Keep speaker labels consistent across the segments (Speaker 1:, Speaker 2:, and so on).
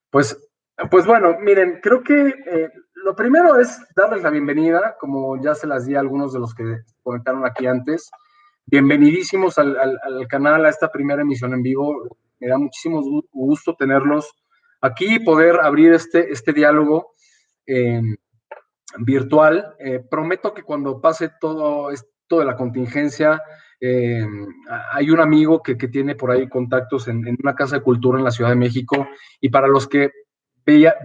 Speaker 1: Pues, pues bueno, miren, creo que lo primero es darles la bienvenida, como ya se las di a algunos de los que conectaron aquí antes. Bienvenidísimos al canal, a esta primera emisión en vivo. Me da muchísimo gusto tenerlos aquí y poder abrir este diálogo eh, virtual. Prometo que cuando pase todo esto de la contingencia, eh, hay un amigo que tiene por ahí contactos en una casa de cultura en la Ciudad de México, y para los que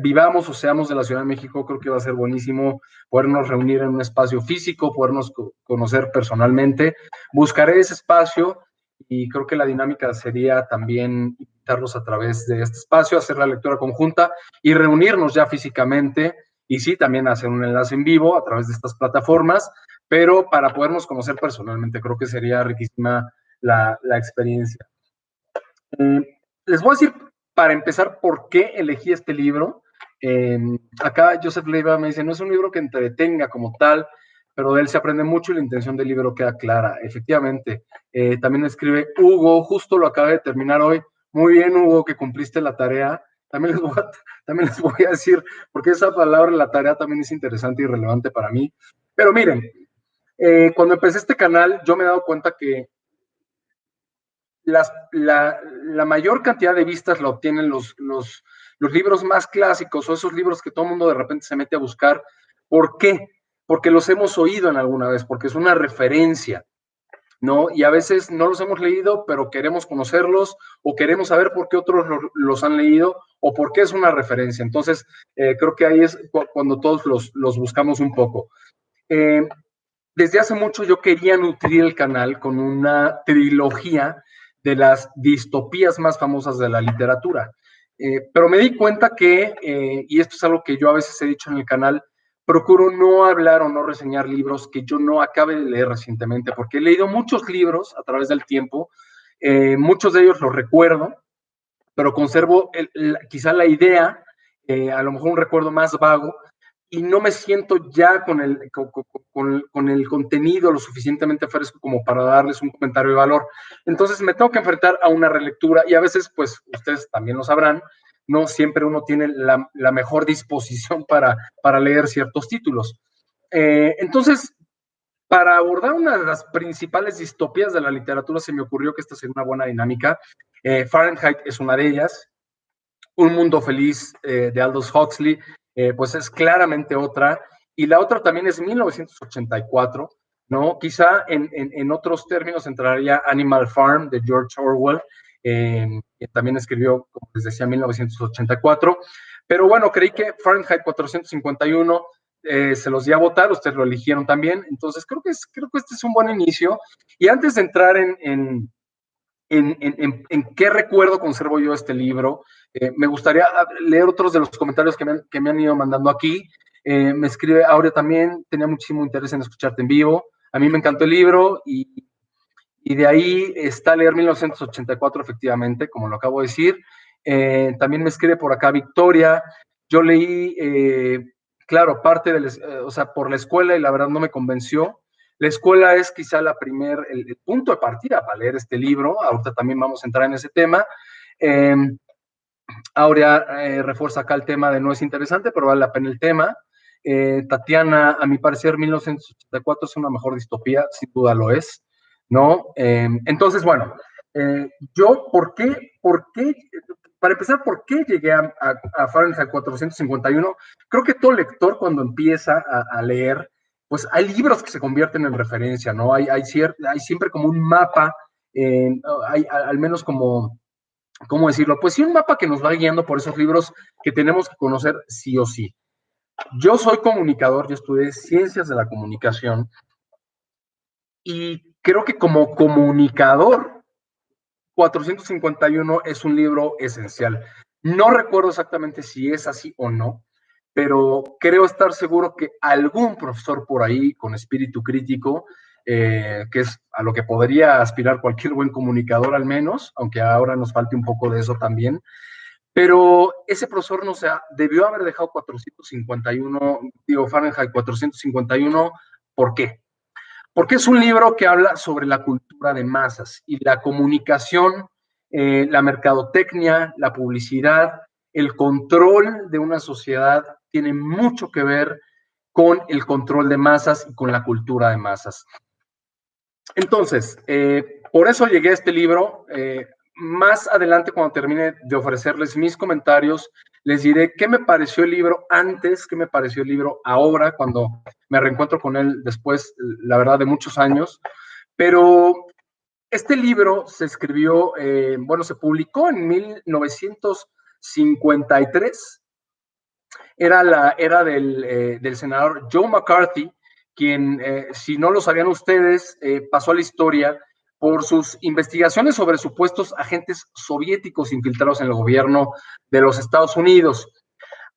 Speaker 1: vivamos o seamos de la Ciudad de México, creo que va a ser buenísimo podernos reunir en un espacio físico, podernos conocer personalmente. Buscaré ese espacio y creo que la dinámica sería también invitarlos a través de este espacio, hacer la lectura conjunta y reunirnos ya físicamente, y sí, también hacer un enlace en vivo a través de estas plataformas, pero para podernos conocer personalmente, creo que sería riquísima la experiencia. Les voy a decir, para empezar, por qué elegí este libro. Eh, Acá Joseph Leiva me dice, no es un libro que entretenga como tal, pero de él se aprende mucho y la intención del libro queda clara. Efectivamente, también escribe Hugo, justo lo acaba de terminar hoy. Muy bien, Hugo, que cumpliste la tarea. También les voy a decir, porque esa palabra, la tarea, también es interesante y relevante para mí. Pero miren, cuando empecé este canal, yo me he dado cuenta que la mayor cantidad de vistas la obtienen los libros más clásicos, o esos libros que todo el mundo de repente se mete a buscar. ¿Por qué? Porque los hemos oído en alguna vez, porque es una referencia, ¿no? Y a veces no los hemos leído, pero queremos conocerlos o queremos saber por qué otros los han leído o por qué es una referencia. Entonces, creo que ahí es cuando todos los buscamos un poco. Eh, Desde hace mucho yo quería nutrir el canal con una trilogía de las distopías más famosas de la literatura. Pero me di cuenta que, y esto es algo que yo a veces he dicho en el canal, procuro no hablar o no reseñar libros que yo no acabe de leer recientemente, porque he leído muchos libros a través del tiempo, muchos de ellos los recuerdo, pero conservo quizá la idea, a lo mejor un recuerdo más vago, y no me siento ya con el contenido lo suficientemente fresco como para darles un comentario de valor. Entonces me tengo que enfrentar a una relectura, y a veces, pues ustedes también lo sabrán, no siempre uno tiene la mejor disposición para leer ciertos títulos. Entonces, para abordar una de las principales distopías de la literatura, se me ocurrió que esta sería una buena dinámica. Fahrenheit es una de ellas. Un Mundo Feliz, de Aldous Huxley, pues es claramente otra. Y la otra también es 1984, ¿no? Quizá en otros términos entraría Animal Farm, de George Orwell, que también escribió, como les decía, 1984. Pero bueno, creí que Fahrenheit 451 se los di a votar, ustedes lo eligieron también. Entonces creo que este es un buen inicio. Y antes de entrar en qué recuerdo conservo yo este libro, me gustaría leer otros de los comentarios que me han ido mandando aquí. Me escribe Aurea también, tenía muchísimo interés en escucharte en vivo. A mí me encantó el libro, y de ahí está leer 1984, efectivamente, como lo acabo de decir. También me escribe por acá Victoria. Yo leí, claro, parte de, o sea, por la escuela, y la verdad no me convenció. La escuela es quizá el punto de partida para leer este libro. Ahorita también vamos a entrar en ese tema. Eh, Aurea refuerza acá el tema de no es interesante, pero vale la pena el tema. Tatiana, a mi parecer, 1984 es una mejor distopía, sin duda lo es, ¿no? Entonces, bueno, yo, para empezar, ¿por qué llegué a Fahrenheit 451? Creo que todo lector, cuando empieza a leer, pues hay libros que se convierten en referencia, ¿no? Hay siempre como un mapa, hay al menos como, ¿cómo decirlo? Pues sí, un mapa que nos va guiando por esos libros que tenemos que conocer sí o sí. Yo soy comunicador, yo estudié ciencias de la comunicación, y creo que como comunicador, 451 es un libro esencial. No recuerdo exactamente si es así o no, pero creo estar seguro que algún profesor por ahí con espíritu crítico, que es a lo que podría aspirar cualquier buen comunicador al menos, aunque ahora nos falte un poco de eso también, pero ese profesor, no sé, debió haber dejado 451, digo, Fahrenheit 451, ¿por qué? Porque es un libro que habla sobre la cultura de masas y la comunicación, la mercadotecnia, la publicidad, el control de una sociedad tiene mucho que ver con el control de masas y con la cultura de masas. Entonces, por eso llegué a este libro. Más adelante, cuando termine de ofrecerles mis comentarios, les diré qué me pareció el libro antes, qué me pareció el libro ahora, cuando me reencuentro con él después, la verdad, de muchos años. Pero este libro se escribió, se publicó en 1953. Era la era del senador Joe McCarthy, quien, si no lo sabían ustedes, pasó a la historia por sus investigaciones sobre supuestos agentes soviéticos infiltrados en el gobierno de los Estados Unidos.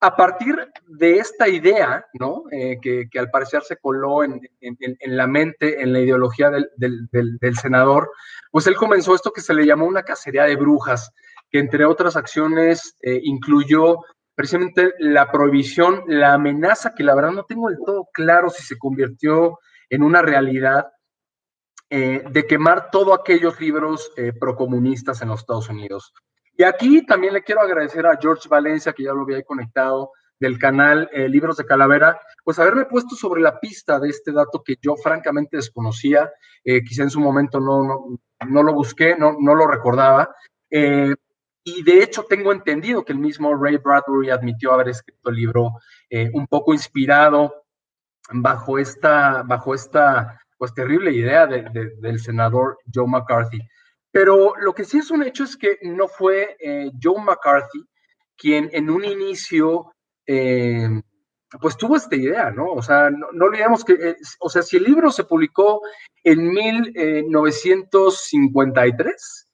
Speaker 1: A partir de esta idea, ¿no? Que al parecer se coló en la mente, en la ideología del senador, pues él comenzó esto que se le llamó una cacería de brujas, que entre otras acciones incluyó precisamente la prohibición, la amenaza, que la verdad no tengo del todo claro si se convirtió en una realidad, de quemar todos aquellos libros procomunistas en los Estados Unidos. Y aquí también le quiero agradecer a George Valencia, que ya lo había conectado, del canal Libros de Calavera, pues haberme puesto sobre la pista de este dato que yo francamente desconocía, quizá en su momento no lo busqué, no lo recordaba, y de hecho tengo entendido que el mismo Ray Bradbury admitió haber escrito el libro un poco inspirado bajo esta pues terrible idea del senador Joe McCarthy. Pero lo que sí es un hecho es que no fue Joe McCarthy quien en un inicio pues tuvo esta idea, ¿no? O sea, no olvidemos que, o sea, si el libro se publicó en 1953,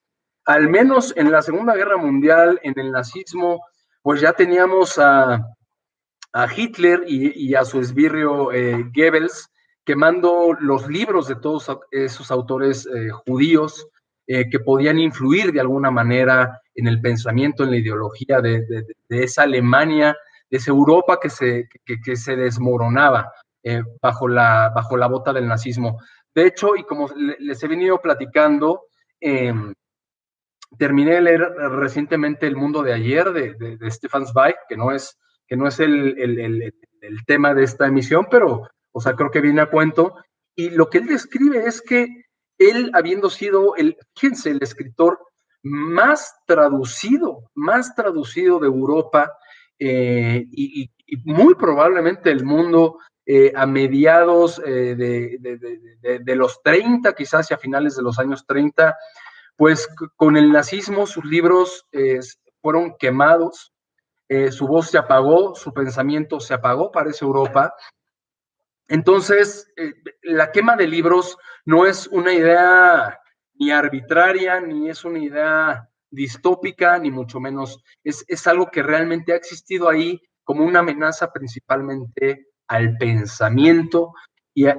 Speaker 1: al menos en la Segunda Guerra Mundial, en el nazismo, pues ya teníamos a Hitler y a su esbirrio Goebbels quemando los libros de todos esos autores judíos que podían influir de alguna manera en el pensamiento, en la ideología de esa Alemania, de esa Europa que se desmoronaba bajo la bota del nazismo. De hecho, y como les he venido platicando, terminé de leer recientemente El mundo de ayer de Stefan Zweig, que no es el tema de esta emisión, pero, o sea, creo que viene a cuento. Y lo que él describe es que él, habiendo sido fíjense, el escritor más traducido de Europa y muy probablemente del mundo a mediados de los 30, quizás hacia finales de los años 30, pues con el nazismo sus libros fueron quemados, su voz se apagó, su pensamiento se apagó para esa Europa. Entonces, la quema de libros no es una idea ni arbitraria, ni es una idea distópica, ni mucho menos. Es algo que realmente ha existido ahí como una amenaza principalmente al pensamiento y a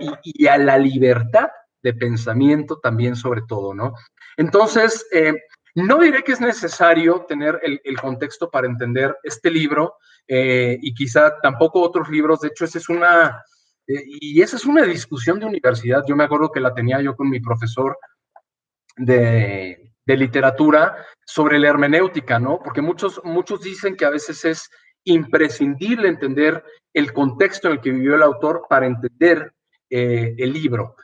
Speaker 1: la libertad de pensamiento también sobre todo, ¿no? Entonces, no diré que es necesario tener el contexto para entender este libro y quizá tampoco otros libros. De hecho, esa es una discusión de universidad. Yo me acuerdo que la tenía yo con mi profesor de literatura sobre la hermenéutica, ¿no? Porque muchos dicen que a veces es imprescindible entender el contexto en el que vivió el autor para entender el libro.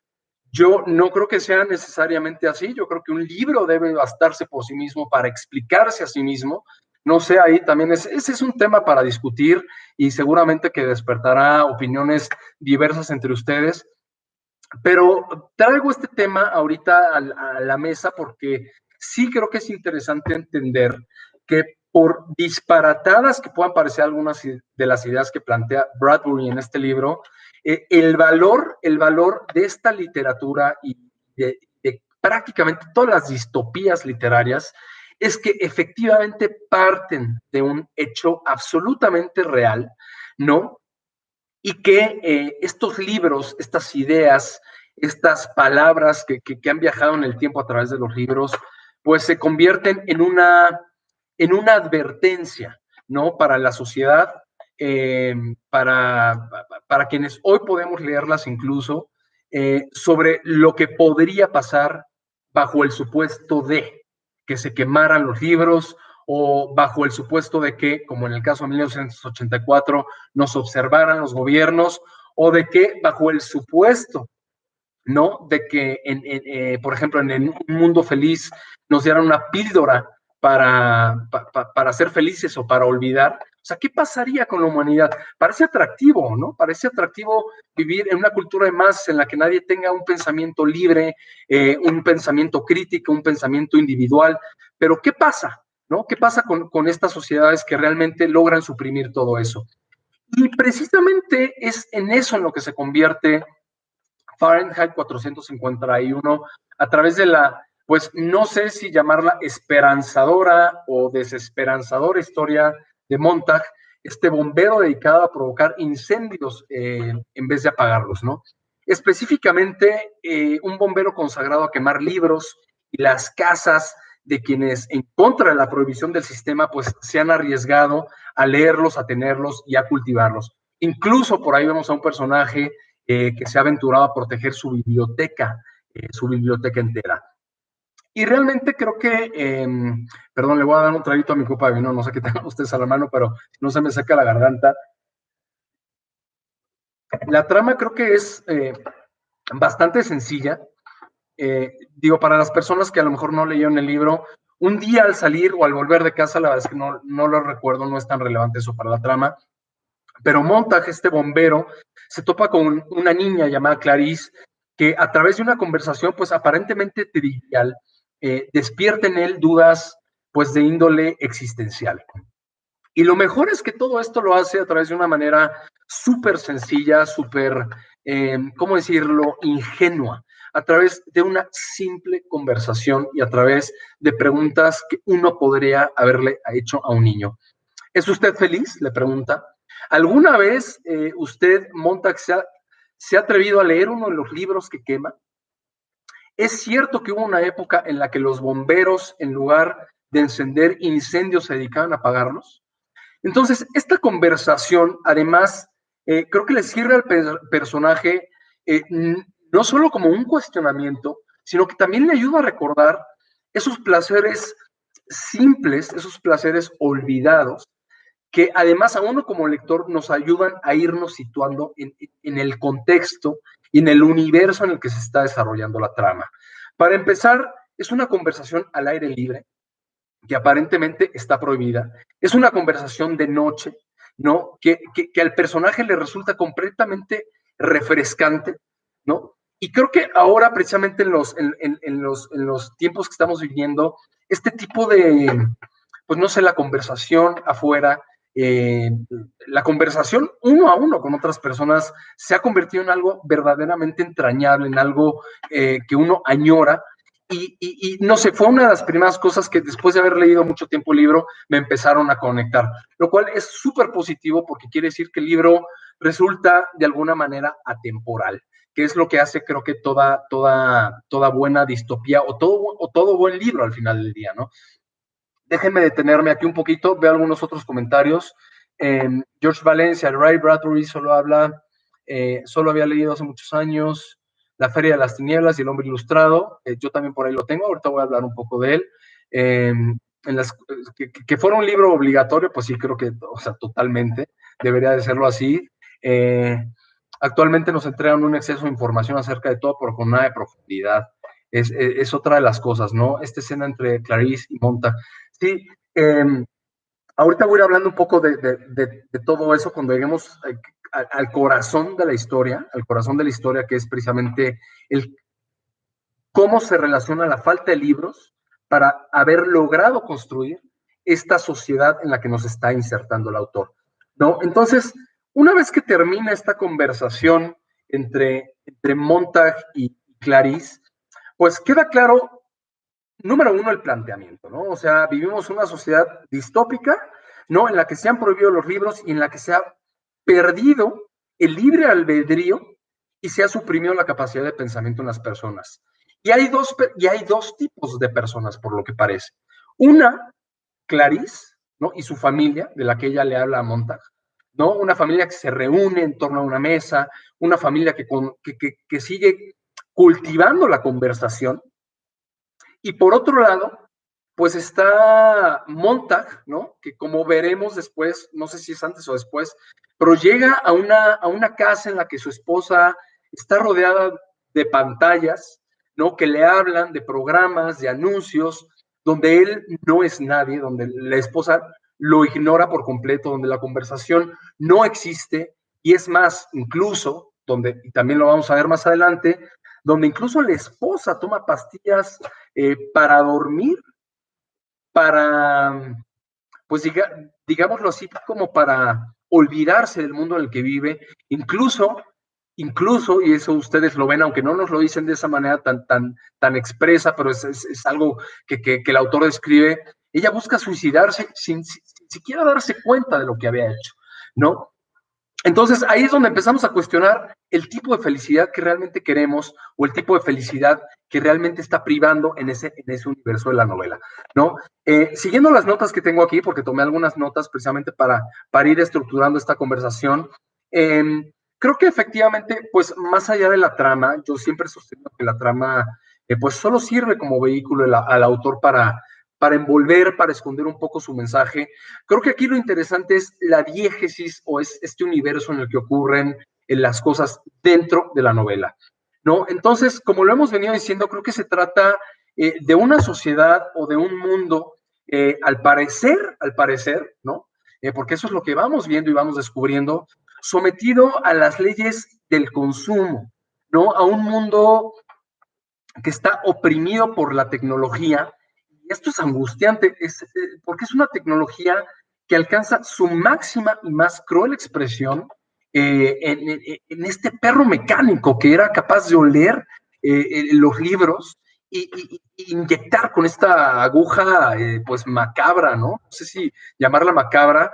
Speaker 1: Yo no creo que sea necesariamente así. Yo creo que un libro debe bastarse por sí mismo para explicarse a sí mismo. No sé, ahí también ese es un tema para discutir y seguramente que despertará opiniones diversas entre ustedes. Pero traigo este tema ahorita a la mesa porque sí creo que es interesante entender que por disparatadas que puedan parecer algunas de las ideas que plantea Bradbury en este libro, el valor de esta literatura y de prácticamente todas las distopías literarias es que efectivamente parten de un hecho absolutamente real, ¿no? Y que estos libros, estas ideas, estas palabras que han viajado en el tiempo a través de los libros, pues se convierten en una advertencia, ¿no? Para la sociedad, para quienes hoy podemos leerlas incluso, sobre lo que podría pasar bajo el supuesto de que se quemaran los libros o bajo el supuesto de que, como en el caso de 1984, nos observaran los gobiernos, o de que bajo el supuesto, ¿no? De que, por ejemplo, en un mundo feliz nos dieran una píldora para ser felices o para olvidar. O sea, ¿qué pasaría con la humanidad? Parece atractivo, ¿no? Parece atractivo vivir en una cultura de masas en la que nadie tenga un pensamiento libre, un pensamiento crítico, un pensamiento individual. Pero ¿qué pasa? ¿No? ¿Qué pasa con estas sociedades que realmente logran suprimir todo eso? Y precisamente es en eso en lo que se convierte Fahrenheit 451 a través de la, pues no sé si llamarla esperanzadora o desesperanzadora historia de Montag, este bombero dedicado a provocar incendios en vez de apagarlos, ¿no? Específicamente, un bombero consagrado a quemar libros y las casas de quienes en contra de la prohibición del sistema, pues se han arriesgado a leerlos, a tenerlos y a cultivarlos. Incluso por ahí vemos a un personaje que se ha aventurado a proteger su biblioteca entera. Y realmente creo que, perdón, le voy a dar un traguito a mi copa de vino, no sé qué tengan ustedes a la mano, pero no se me seca la garganta. La trama creo que es bastante sencilla. Digo, para las personas que a lo mejor no leyeron el libro, un día al salir o al volver de casa, la verdad es que no lo recuerdo, no es tan relevante eso para la trama, pero Montag, este bombero, se topa con una niña llamada Clarice, que a través de una conversación, pues aparentemente trivial, despierta en él dudas, pues de índole existencial. Y lo mejor es que todo esto lo hace a través de una manera súper sencilla, súper, ¿cómo decirlo?, ingenua, a través de una simple conversación y a través de preguntas que uno podría haberle hecho a un niño. ¿Es usted feliz?, le pregunta. ¿Alguna vez usted, Montag, se ha atrevido a leer uno de los libros que quema? ¿Es cierto que hubo una época en la que los bomberos, en lugar de encender incendios, se dedicaban a apagarlos? Entonces, esta conversación, además, creo que le sirve al personaje no solo como un cuestionamiento, sino que también le ayuda a recordar esos placeres simples, esos placeres olvidados, que además a uno como lector nos ayudan a irnos situando en el contexto y en el universo en el que se está desarrollando la trama. Para empezar, es una conversación al aire libre, que aparentemente está prohibida. Es una conversación de noche, ¿no? Que al personaje le resulta completamente refrescante, ¿no? Y creo que ahora, precisamente en los tiempos que estamos viviendo, este tipo de, pues no sé, la conversación afuera, eh, la conversación uno a uno con otras personas se ha convertido en algo verdaderamente entrañable, en algo que uno añora. Y no sé, fue una de las primeras cosas que después de haber leído mucho tiempo el libro me empezaron a conectar, lo cual es súper positivo porque quiere decir que el libro resulta de alguna manera atemporal, que es lo que hace creo que toda buena distopía o todo buen libro al final del día, ¿no? Déjenme detenerme aquí un poquito, veo algunos otros comentarios. George Valencia, Ray Bradbury solo había leído hace muchos años La Feria de las Tinieblas y El Hombre Ilustrado. Yo también por ahí lo tengo, ahorita voy a hablar un poco de él. Que fuera un libro obligatorio, pues sí, creo que, o sea, totalmente, debería de serlo así. Actualmente nos entregan un exceso de información acerca de todo, pero con nada de profundidad. Es otra de las cosas, ¿no? Esta escena entre Clarice y Montag. Sí, ahorita voy a ir hablando un poco de todo eso cuando lleguemos al corazón de la historia, que es precisamente el cómo se relaciona la falta de libros para haber logrado construir esta sociedad en la que nos está insertando el autor, ¿no? Entonces, una vez que termina esta conversación entre Montag y Clarice, pues queda claro, número uno, el planteamiento, ¿no? O sea, vivimos una sociedad distópica, ¿no? En la que se han prohibido los libros y en la que se ha perdido el libre albedrío y se ha suprimido la capacidad de pensamiento en las personas. Y hay dos tipos de personas, por lo que parece. Una, Clarice, ¿no? Y su familia, de la que ella le habla a Montag, ¿no? Una familia que se reúne en torno a una mesa, una familia que sigue cultivando la conversación. Y por otro lado, pues está Montag, ¿no? Que como veremos después, no sé si es antes o después, pero llega a una casa en la que su esposa está rodeada de pantallas, ¿no? Que le hablan de programas, de anuncios, donde él no es nadie, donde la esposa lo ignora por completo, donde la conversación no existe, y es más, incluso, donde, y también lo vamos a ver más adelante, donde incluso la esposa toma pastillas para dormir, para, pues digámoslo así, como para olvidarse del mundo en el que vive, incluso, y eso ustedes lo ven, aunque no nos lo dicen de esa manera tan expresa, pero es algo que el autor describe, ella busca suicidarse sin siquiera darse cuenta de lo que había hecho, ¿no? Entonces, ahí es donde empezamos a cuestionar el tipo de felicidad que realmente queremos o el tipo de felicidad que realmente está privando en ese universo de la novela, ¿no? Siguiendo las notas que tengo aquí, porque tomé algunas notas precisamente para ir estructurando esta conversación, creo que efectivamente, pues más allá de la trama, yo siempre sostengo que la trama, pues solo sirve como vehículo al autor para envolver, para esconder un poco su mensaje. Creo que aquí lo interesante es la diégesis o es este universo en el que ocurren las cosas dentro de la novela, ¿no? Entonces, como lo hemos venido diciendo, creo que se trata de una sociedad o de un mundo, al parecer, ¿no? Porque eso es lo que vamos viendo y vamos descubriendo, sometido a las leyes del consumo, ¿no? A un mundo que está oprimido por la tecnología. Y esto es angustiante, porque es una tecnología que alcanza su máxima y más cruel expresión en este perro mecánico que era capaz de oler los libros y inyectar con esta aguja pues macabra, ¿no? No sé si llamarla macabra,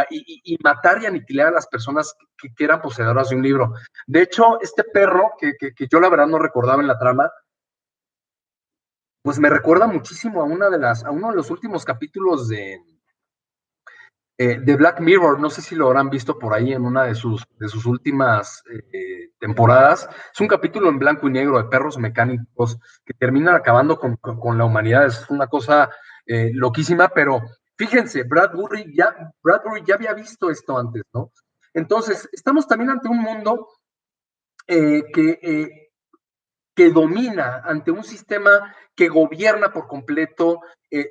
Speaker 1: y matar y aniquilar a las personas que eran poseedoras de un libro. De hecho, este perro, que yo la verdad no recordaba en la trama, pues me recuerda muchísimo a uno de los últimos capítulos de Black Mirror. No sé si lo habrán visto por ahí en una de sus últimas temporadas. Es un capítulo en blanco y negro de perros mecánicos que terminan acabando con la humanidad. Es una cosa loquísima, pero fíjense, Bradbury ya había visto esto antes, ¿no? Entonces, estamos también ante un mundo eh, que, eh, que domina, ante un sistema que gobierna por completo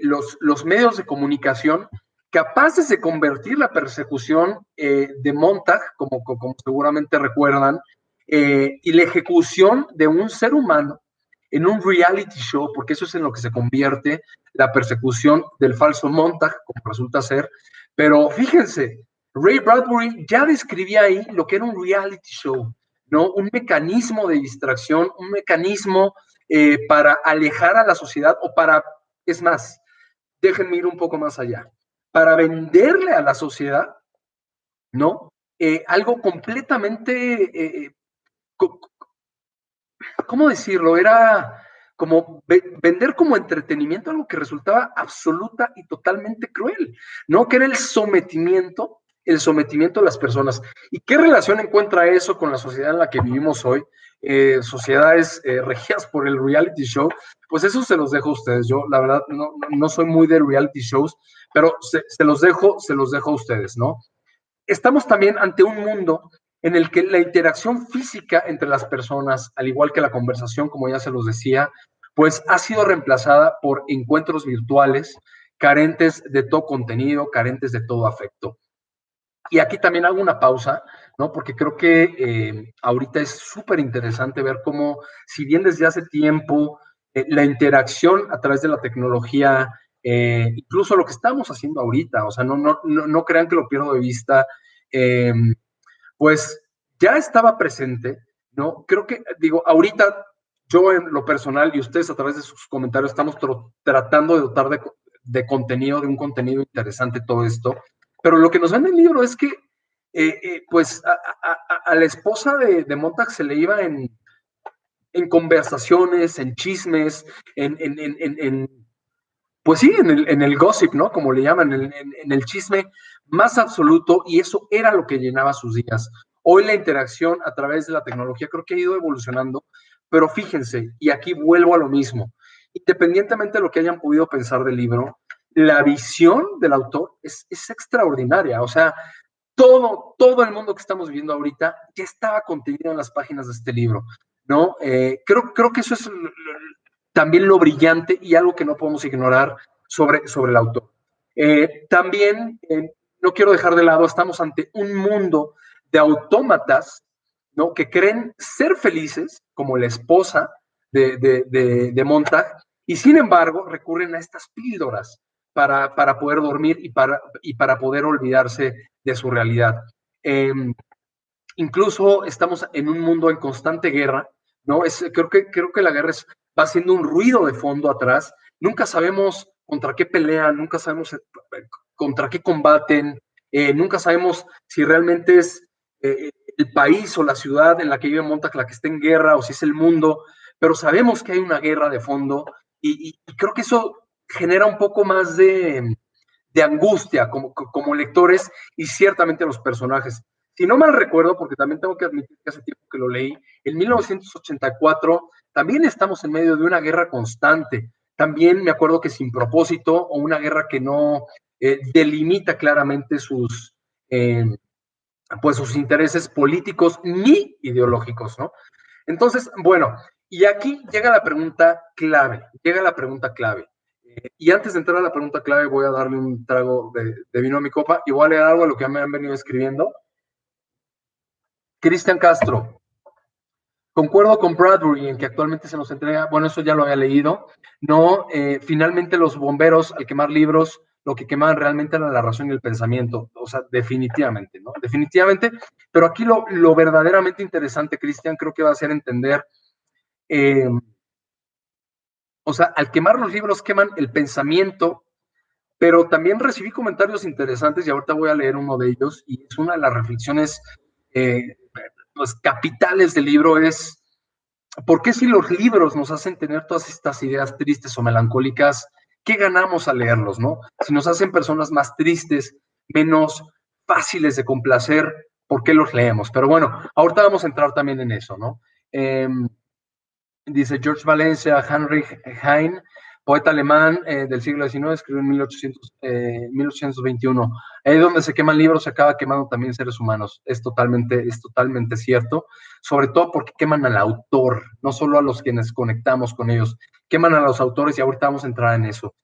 Speaker 1: los medios de comunicación, capaces de convertir la persecución de Montag, como seguramente recuerdan, y la ejecución de un ser humano en un reality show, porque eso es en lo que se convierte la persecución del falso Montag, como resulta ser. Pero fíjense, Ray Bradbury ya describía ahí lo que era un reality show, ¿no? Un mecanismo de distracción, un mecanismo para alejar a la sociedad o para, es más, déjenme ir un poco más allá, para venderle a la sociedad, ¿no? Algo completamente, ¿cómo decirlo? Era como vender como entretenimiento algo que resultaba absoluta y totalmente cruel, ¿no? Que era el sometimiento de las personas. ¿Y qué relación encuentra eso con la sociedad en la que vivimos hoy? Sociedades regidas por el reality show, pues eso se los dejo a ustedes. Yo, la verdad, no soy muy de reality shows, pero se los dejo a ustedes, ¿no? Estamos también ante un mundo en el que la interacción física entre las personas, al igual que la conversación, como ya se los decía, pues ha sido reemplazada por encuentros virtuales carentes de todo contenido, carentes de todo afecto. Y aquí también hago una pausa, ¿no? Porque creo que ahorita es súper interesante ver cómo, si bien desde hace tiempo, la interacción a través de la tecnología, incluso lo que estamos haciendo ahorita, o sea, no crean que lo pierdo de vista, eh, pues ya estaba presente, ¿no? Creo que, digo, ahorita yo en lo personal y ustedes a través de sus comentarios estamos tratando de dotar contenido, de un contenido interesante todo esto, pero lo que nos vende el libro es que, pues, a la esposa de Montag se le iba en conversaciones, en chismes, pues sí, en el gossip, ¿no? Como le llaman, en el chisme más absoluto, y eso era lo que llenaba sus días. Hoy la interacción a través de la tecnología creo que ha ido evolucionando, pero fíjense, y aquí vuelvo a lo mismo, independientemente de lo que hayan podido pensar del libro, la visión del autor es extraordinaria. O sea, todo el mundo que estamos viviendo ahorita ya estaba contenido en las páginas de este libro, ¿no? Creo que eso es también lo brillante y algo que no podemos ignorar sobre el autor. También, no quiero dejar de lado, estamos ante un mundo de autómatas, ¿no? Que creen ser felices, como la esposa de Montag, y sin embargo recurren a estas píldoras para poder dormir y para poder olvidarse de su realidad. Eh, Incluso estamos en un mundo en constante guerra, ¿no? Creo que la guerra va siendo un ruido de fondo atrás. Nunca sabemos contra qué pelean, nunca sabemos contra qué combaten, nunca sabemos si realmente es el país o la ciudad en la que vive Montag la que está en guerra o si es el mundo, pero sabemos que hay una guerra de fondo y creo que eso genera un poco más de angustia como lectores y ciertamente los personajes. Si no mal recuerdo, porque también tengo que admitir que hace tiempo que lo leí, en 1984 también estamos en medio de una guerra constante. También me acuerdo que sin propósito o una guerra que no delimita claramente eh, pues sus intereses políticos ni ideológicos, ¿no? Entonces, bueno, y aquí llega la pregunta clave. Y antes de entrar a la pregunta clave, voy a darle un trago de vino a mi copa y voy a leer algo de lo que me han venido escribiendo. Cristian Castro, concuerdo con Bradbury en que actualmente se nos entrega, bueno, eso ya lo había leído, no, finalmente los bomberos al quemar libros, lo que quemaban realmente era la razón y el pensamiento, o sea, definitivamente, ¿no? Definitivamente, pero aquí lo verdaderamente interesante, Cristian, creo que va a ser entender, eh, o sea, al quemar los libros queman el pensamiento, pero también recibí comentarios interesantes y ahorita voy a leer uno de ellos y es una de las reflexiones eh, pues, capitales del libro es ¿por qué si los libros nos hacen tener todas estas ideas tristes o melancólicas, qué ganamos al leerlos, no? Si nos hacen personas más tristes, menos fáciles de complacer, ¿por qué los leemos? Pero bueno, ahorita vamos a entrar también en eso, ¿no? Eh, Dice George Valencia, Heinrich Heine, poeta alemán del siglo XIX, escribió en 1821. Ahí donde se queman libros se acaba quemando también seres humanos. Es totalmente cierto, sobre todo porque queman al autor, no solo a los quienes conectamos con ellos, queman a los autores y ahorita vamos a entrar en eso.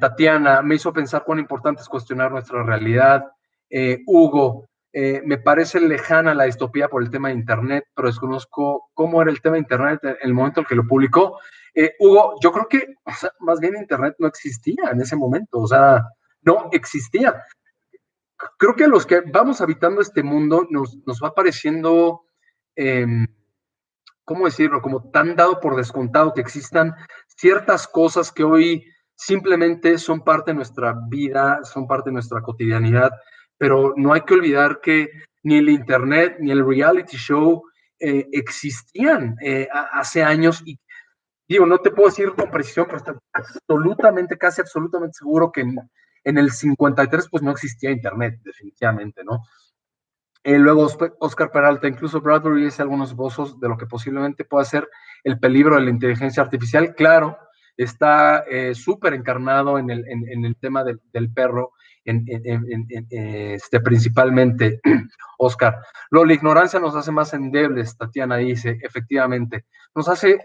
Speaker 1: Tatiana, me hizo pensar cuán importante es cuestionar nuestra realidad. Hugo, me parece lejana la distopía por el tema de Internet, pero desconozco cómo era el tema de Internet en el momento en que lo publicó. Hugo, yo creo que o sea, más bien Internet no existía en ese momento, o sea, no existía. Creo que a los que vamos habitando este mundo nos va pareciendo, eh, ¿cómo decirlo? Como tan dado por descontado que existan ciertas cosas que hoy simplemente son parte de nuestra vida, son parte de nuestra cotidianidad, pero no hay que olvidar que ni el Internet ni el reality show existían hace años y digo, no te puedo decir con precisión, pero estoy casi absolutamente seguro que en el 53 pues no existía Internet, definitivamente, ¿no? Luego Oscar Peralta, incluso Bradbury dice algunos esbozos de lo que posiblemente pueda ser el peligro de la inteligencia artificial. Claro, está súper encarnado en el tema del perro, principalmente, Oscar. Luego, la ignorancia nos hace más endebles, Tatiana dice, efectivamente. Nos hace,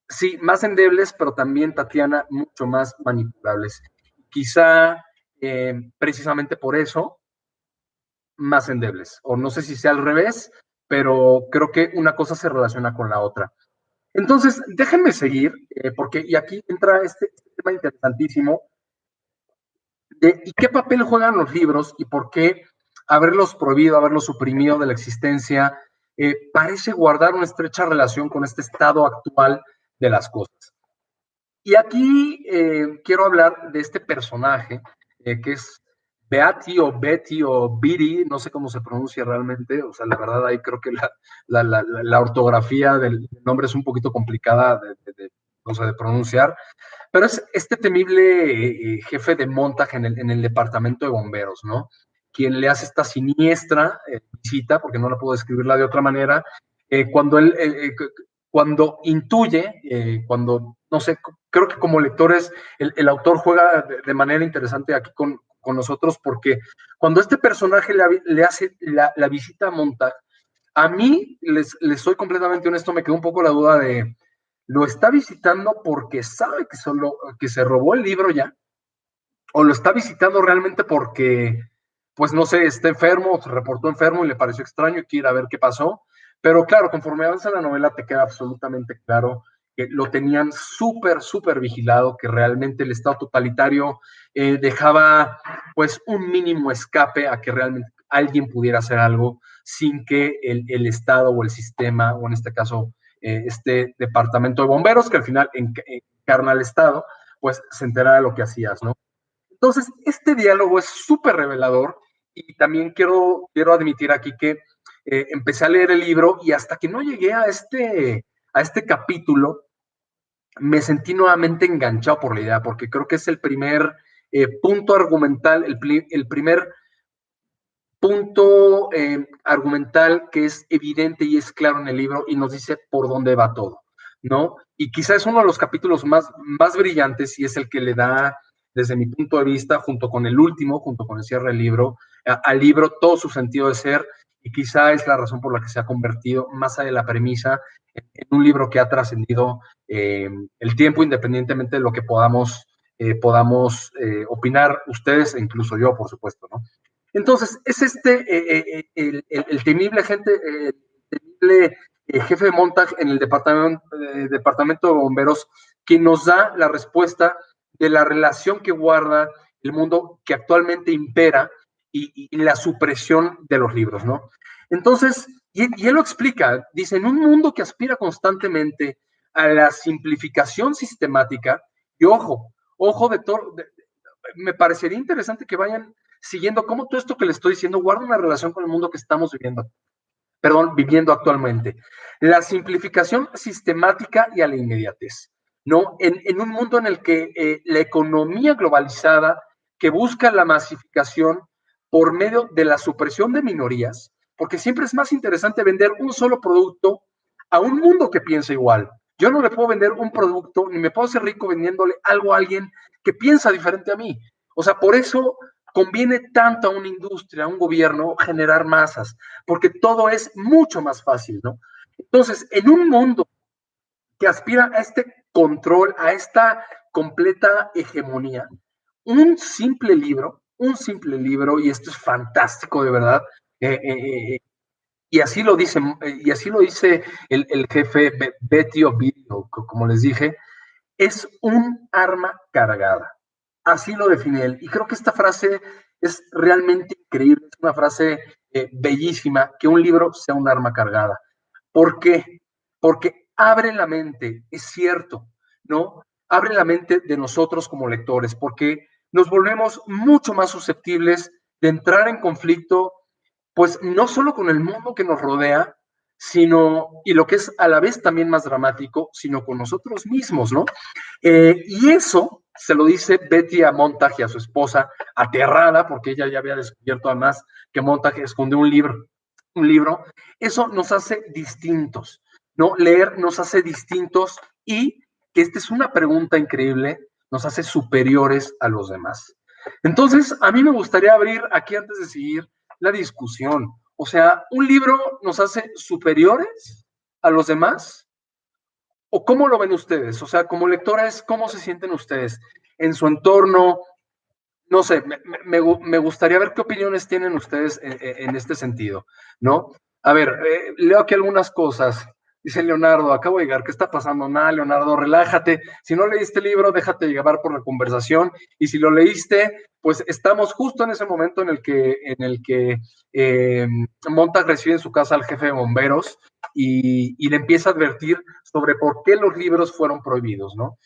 Speaker 1: sí, más endebles, pero también, Tatiana, mucho más manipulables. Quizá, precisamente por eso, más endebles. O no sé si sea al revés, pero creo que una cosa se relaciona con la otra. Entonces, déjenme seguir, porque y aquí entra este tema interesantísimo de ¿y qué papel juegan los libros y por qué haberlos prohibido, haberlos suprimido de la existencia, parece guardar una estrecha relación con este estado actual de las cosas? Y aquí quiero hablar de este personaje, que es Beatty o Betty o Biri, no sé cómo se pronuncia realmente, o sea, la verdad ahí creo que la ortografía del nombre es un poquito complicada o sea, de pronunciar, pero es este temible jefe de montaje en el departamento de bomberos, ¿no? Quien le hace esta siniestra visita, porque no la puedo describirla de otra manera, cuando él cuando intuye, cuando, no sé, creo que como lectores el autor juega de manera interesante aquí con nosotros, porque cuando este personaje le hace la visita a Montag, a mí, les soy completamente honesto, me quedó un poco la duda de, ¿lo está visitando porque sabe que se robó el libro ya? ¿O lo está visitando realmente porque, pues no sé, está enfermo, se reportó enfermo y le pareció extraño y quiere ver qué pasó? Pero claro, conforme avanza la novela te queda absolutamente claro que lo tenían súper, súper vigilado, que realmente el Estado totalitario dejaba pues un mínimo escape a que realmente alguien pudiera hacer algo sin que el Estado o el sistema, o en este caso este departamento de bomberos, que al final encarna al Estado, pues se enterara de lo que hacías, ¿no? Entonces, este diálogo es súper revelador y también quiero admitir aquí que empecé a leer el libro y hasta que no llegué a este capítulo, me sentí nuevamente enganchado por la idea, porque creo que es el primer punto argumental, el primer punto argumental que es evidente y es claro en el libro y nos dice por dónde va todo, ¿no? Y quizás es uno de los capítulos más brillantes y es el que le da, desde mi punto de vista, junto con el último, junto con el cierre del libro, al libro todo su sentido de ser y quizá es la razón por la que se ha convertido, más allá de la premisa, en un libro que ha trascendido el tiempo independientemente de lo que podamos opinar ustedes e incluso yo, por supuesto, ¿no? Entonces, es el temible temible jefe de Montag en el departamento de bomberos, quien nos da la respuesta de la relación que guarda el mundo que actualmente impera y la supresión de los libros, ¿no? Entonces, y él lo explica, dice, en un mundo que aspira constantemente a la simplificación sistemática, y ojo de todo, me parecería interesante que vayan siguiendo cómo todo esto que le estoy diciendo guarda una relación con el mundo que estamos viviendo actualmente. La simplificación sistemática y a la inmediatez, ¿no? En un mundo en el que la economía globalizada que busca la masificación por medio de la supresión de minorías, porque siempre es más interesante vender un solo producto a un mundo que piensa igual. Yo no le puedo vender un producto, ni me puedo hacer rico vendiéndole algo a alguien que piensa diferente a mí. O sea, por eso conviene tanto a una industria, a un gobierno, generar masas, porque todo es mucho más fácil, ¿no? Entonces, en un mundo que aspira a este control, a esta completa hegemonía, un simple libro, y esto es fantástico de verdad, y así lo dice el jefe Betty Ovidio, como les dije, es un arma cargada. Así lo define él. Y creo que esta frase es realmente increíble, es una frase bellísima, que un libro sea un arma cargada. ¿Por qué? Porque abre la mente, es cierto, ¿no? Abre la mente de nosotros como lectores, porque nos volvemos mucho más susceptibles de entrar en conflicto, pues no solo con el mundo que nos rodea, sino, y lo que es a la vez también más dramático, sino con nosotros mismos, ¿no? Y eso se lo dice Betty a Montag y a su esposa, aterrada, porque ella ya había descubierto además que Montag escondió un libro. Eso nos hace distintos, ¿no? Leer nos hace distintos y que esta es una pregunta increíble, nos hace superiores a los demás. Entonces, a mí me gustaría abrir aquí antes de seguir la discusión. O sea, ¿un libro nos hace superiores a los demás? ¿O cómo lo ven ustedes? O sea, como lectores, ¿cómo se sienten ustedes en su entorno? No sé, me gustaría ver qué opiniones tienen ustedes en este sentido, ¿no? A ver, leo aquí algunas cosas. Dice Leonardo, acabo de llegar, ¿qué está pasando? Nada, Leonardo, relájate. Si no leíste el libro, déjate llevar por la conversación. Y si lo leíste, pues estamos justo en ese momento en el que Montag recibe en su casa al jefe de bomberos y le empieza a advertir sobre por qué los libros fueron prohibidos, ¿no?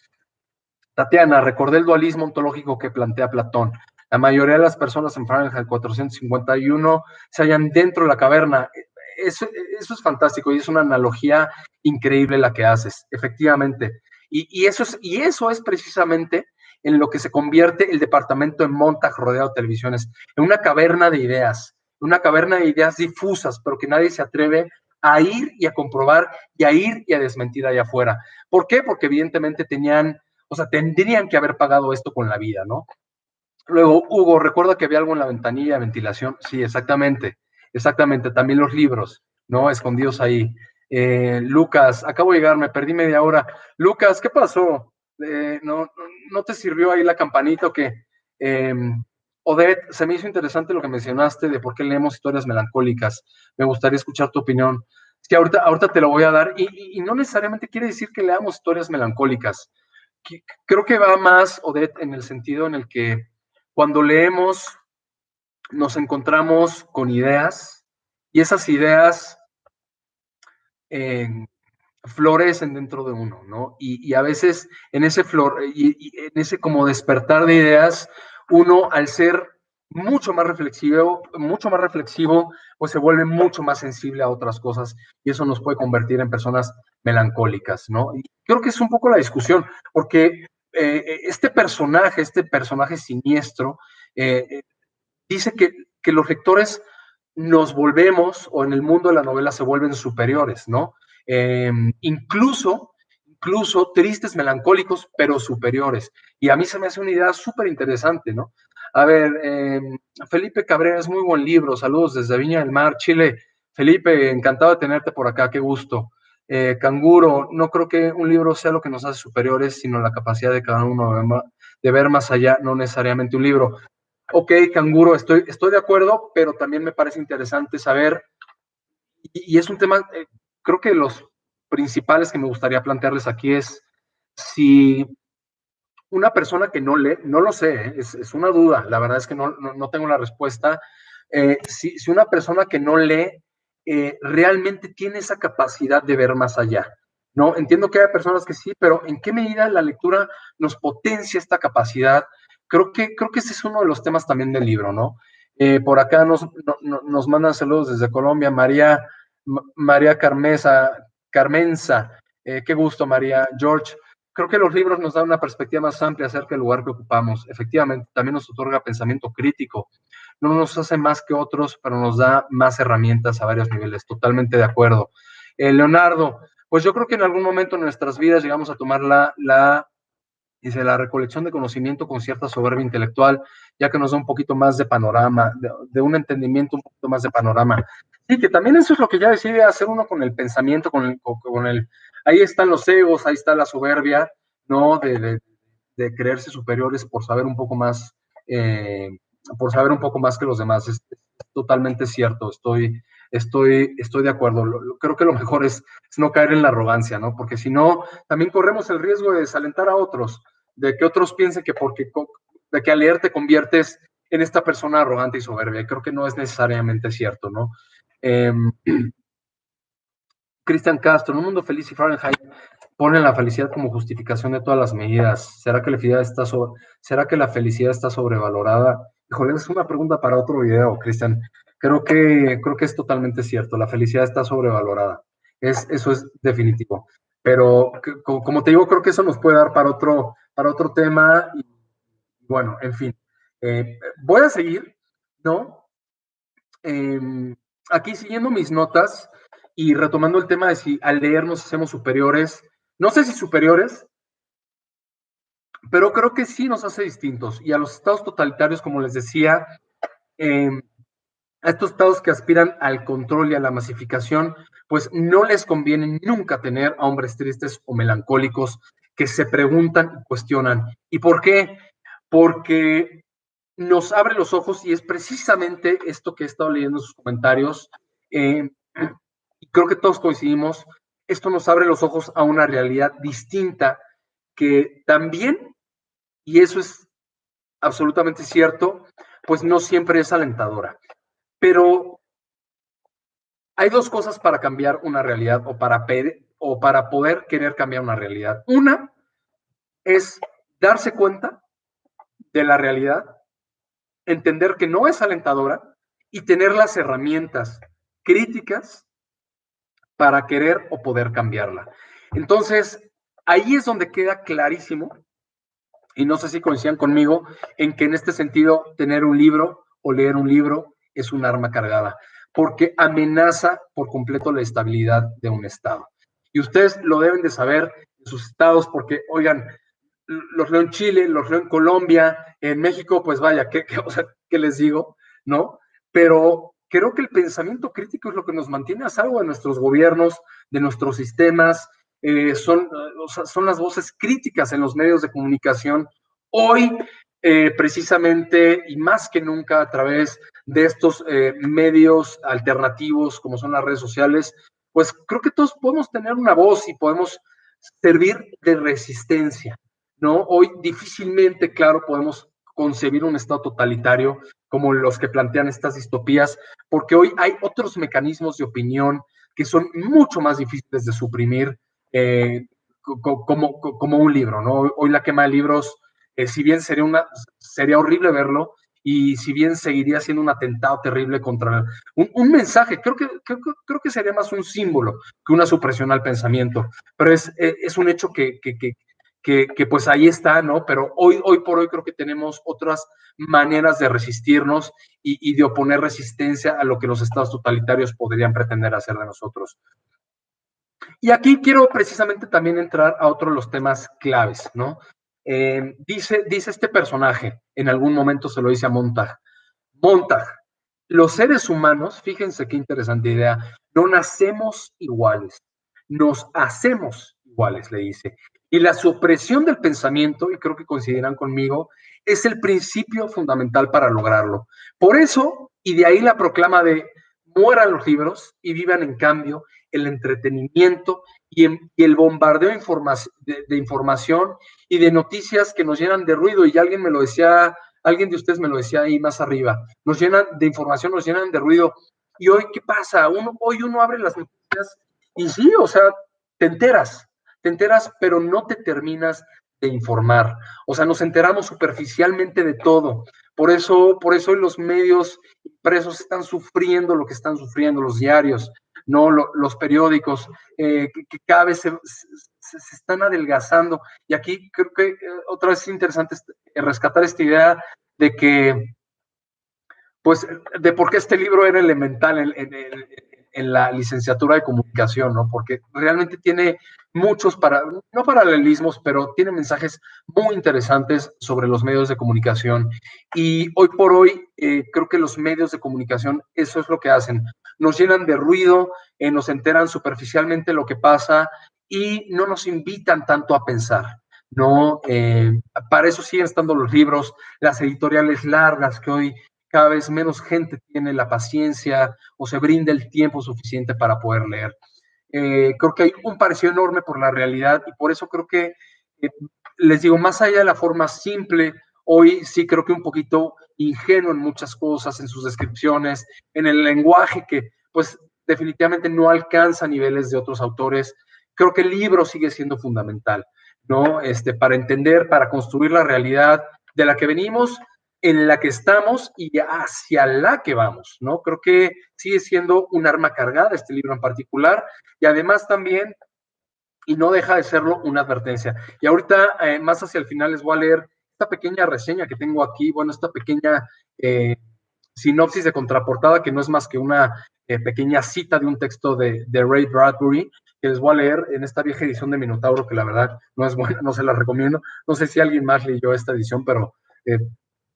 Speaker 1: Tatiana, recordé el dualismo ontológico que plantea Platón. La mayoría de las personas en Fahrenheit 451 se hallan dentro de la caverna. Eso es fantástico y es una analogía increíble la que haces, efectivamente. Y eso es precisamente en lo que se convierte el departamento de Montag rodeado de televisiones, en una caverna de ideas difusas, pero que nadie se atreve a ir y a comprobar y a ir y a desmentir allá afuera. ¿Por qué? Porque evidentemente tendrían que haber pagado esto con la vida, ¿no? Luego, Hugo, recuerda que había algo en la ventanilla de ventilación. Sí, exactamente, exactamente. También los libros, ¿no? Escondidos ahí. Lucas, acabo de llegar, me perdí media hora. Lucas, ¿qué pasó? ¿No te sirvió ahí la campanita o qué? Odette, se me hizo interesante lo que mencionaste de por qué leemos historias melancólicas. Me gustaría escuchar tu opinión. Es que ahorita te lo voy a dar y no necesariamente quiere decir que leamos historias melancólicas. Creo que va más, Odette, en el sentido en el que cuando leemos nos encontramos con ideas y esas ideas eh, florecen dentro de uno, ¿no? Y a veces en ese en ese como despertar de ideas, uno al ser mucho más reflexivo, pues se vuelve mucho más sensible a otras cosas y eso nos puede convertir en personas melancólicas, ¿no? Y creo que es un poco la discusión, porque este personaje siniestro, eh, dice que los lectores nos volvemos, o en el mundo de la novela se vuelven superiores, ¿no? Incluso tristes, melancólicos, pero superiores. Y a mí se me hace una idea súper interesante, ¿no? A ver, Felipe Cabrera, es muy buen libro. Saludos desde Viña del Mar, Chile. Felipe, encantado de tenerte por acá, qué gusto. Canguro, no creo que un libro sea lo que nos hace superiores, sino la capacidad de cada uno de ver más allá, no necesariamente un libro. Ok, Canguro, estoy de acuerdo, pero también me parece interesante saber, y es un tema, creo que los principales que me gustaría plantearles aquí es si una persona que no lee, no lo sé, es una duda, la verdad es que no tengo la respuesta, si una persona que no lee realmente tiene esa capacidad de ver más allá. No, entiendo que hay personas que sí, pero ¿en qué medida la lectura nos potencia esta capacidad? Creo que ese es uno de los temas también del libro, ¿no? Por acá nos mandan saludos desde Colombia, María Carmenza, qué gusto, María. George, creo que los libros nos dan una perspectiva más amplia acerca del lugar que ocupamos. Efectivamente, también nos otorga pensamiento crítico. No nos hace más que otros, pero nos da más herramientas a varios niveles. Totalmente de acuerdo. Leonardo, pues yo creo que en algún momento en nuestras vidas llegamos a tomar dice, la recolección de conocimiento con cierta soberbia intelectual, ya que nos da un poquito más de panorama, de un entendimiento un poquito más de panorama. Sí, que también eso es lo que ya decide hacer uno con el pensamiento, ahí están los egos, ahí está la soberbia, ¿no? De creerse superiores eh, por saber un poco más que los demás. Es totalmente cierto, estoy de acuerdo. Creo que lo mejor es no caer en la arrogancia, ¿no? Porque si no, también corremos el riesgo de desalentar a otros, de que otros piensen de que al leer te conviertes en esta persona arrogante y soberbia. Y creo que no es necesariamente cierto, ¿no? Eh, Cristian Castro, en un mundo feliz y Fahrenheit ponen la felicidad como justificación de todas las medidas. ¿Será que la felicidad está sobrevalorada? Híjole, es una pregunta para otro video, Cristian. Creo que es totalmente cierto. La felicidad está sobrevalorada. Eso es definitivo. Pero como te digo, creo que eso nos puede dar para otro tema. Y bueno, en fin. Voy a seguir, ¿no? Aquí siguiendo mis notas y retomando el tema de si al leer nos hacemos superiores, no sé si superiores, pero creo que sí nos hace distintos. Y a los estados totalitarios, como les decía, eh, a estos estados que aspiran al control y a la masificación, pues no les conviene nunca tener a hombres tristes o melancólicos que se preguntan y cuestionan. ¿Y por qué? Porque nos abre los ojos y es precisamente esto que he estado leyendo en sus comentarios. Y creo que todos coincidimos, esto nos abre los ojos a una realidad distinta que también, y eso es absolutamente cierto, pues no siempre es alentadora. Pero hay dos cosas para cambiar una realidad o para poder querer cambiar una realidad. Una es darse cuenta de la realidad, entender que no es alentadora y tener las herramientas críticas para querer o poder cambiarla. Entonces, ahí es donde queda clarísimo, y no sé si coincidan conmigo, en que en este sentido tener un libro o leer un libro es un arma cargada. porque amenaza por completo la estabilidad de un Estado. Y ustedes lo deben de saber en sus estados, porque, oigan, los leo en Chile, los leo en Colombia, en México, pues vaya, o sea, ¿qué les digo? ¿No? Pero creo que el pensamiento crítico es lo que nos mantiene a salvo de nuestros gobiernos, de nuestros sistemas, o sea, son las voces críticas en los medios de comunicación. Hoy, precisamente, y más que nunca a través de estos medios alternativos como son las redes sociales, pues creo que todos podemos tener una voz y podemos servir de resistencia, ¿no? Hoy difícilmente, claro, podemos concebir un Estado totalitario como los que plantean estas distopías, porque hoy hay otros mecanismos de opinión que son mucho más difíciles de suprimir, como un libro, ¿no? Hoy la quema de libros, si bien sería horrible verlo, y si bien seguiría siendo un atentado terrible contra un mensaje, creo que sería más un símbolo que una supresión al pensamiento, pero es un hecho que pues ahí está, ¿no? Pero hoy por hoy creo que tenemos otras maneras de resistirnos y de oponer resistencia a lo que los estados totalitarios podrían pretender hacer de nosotros. Y aquí quiero precisamente también entrar a otro de los temas claves, ¿no? Dice este personaje, en algún momento se lo dice a Montag, los seres humanos, fíjense qué interesante idea, no nacemos iguales, nos hacemos iguales, le dice. Y la supresión del pensamiento, y creo que coincidirán conmigo, es el principio fundamental para lograrlo. Por eso, y de ahí la proclama de mueran los libros y vivan en cambio el entretenimiento y el bombardeo de información y de noticias que nos llenan de ruido. Y alguien me lo decía, alguien de ustedes me lo decía ahí más arriba, nos llenan de información, nos llenan de ruido. Y hoy, ¿qué pasa? Hoy uno abre las noticias y sí, o sea, te enteras, pero no te terminas de informar. O sea, nos enteramos superficialmente de todo. Por eso los medios impresos están sufriendo lo que están sufriendo los diarios, no los periódicos, que cada vez se están adelgazando. Y aquí creo que otra vez es interesante rescatar esta idea de que, pues, de por qué este libro era elemental en la licenciatura de comunicación, ¿no? Porque realmente tiene muchos, no paralelismos, pero tiene mensajes muy interesantes sobre los medios de comunicación. Y hoy por hoy, creo que los medios de comunicación, eso es lo que hacen. Nos llenan de ruido, nos enteran superficialmente lo que pasa y no nos invitan tanto a pensar. ¿No? Para eso siguen estando los libros, las editoriales largas que hoy cada vez menos gente tiene la paciencia o se brinda el tiempo suficiente para poder leer. Creo que hay un parecido enorme por la realidad y por eso creo que, les digo, más allá de la forma simple, hoy sí creo que un poquito ingenuo en muchas cosas, en sus descripciones, en el lenguaje que pues definitivamente no alcanza niveles de otros autores. Creo que el libro sigue siendo fundamental, ¿no? Para entender, para construir la realidad de la que venimos, en la que estamos y hacia la que vamos, ¿no? Creo que sigue siendo un arma cargada este libro en particular y además también, y no deja de serlo, una advertencia. Y ahorita, más hacia el final, les voy a leer esta pequeña reseña que tengo aquí, bueno, esta pequeña sinopsis de contraportada, que no es más que una pequeña cita de un texto de Ray Bradbury, que les voy a leer en esta vieja edición de Minotauro, que la verdad no es buena, no se la recomiendo. No sé si alguien más leyó esta edición, pero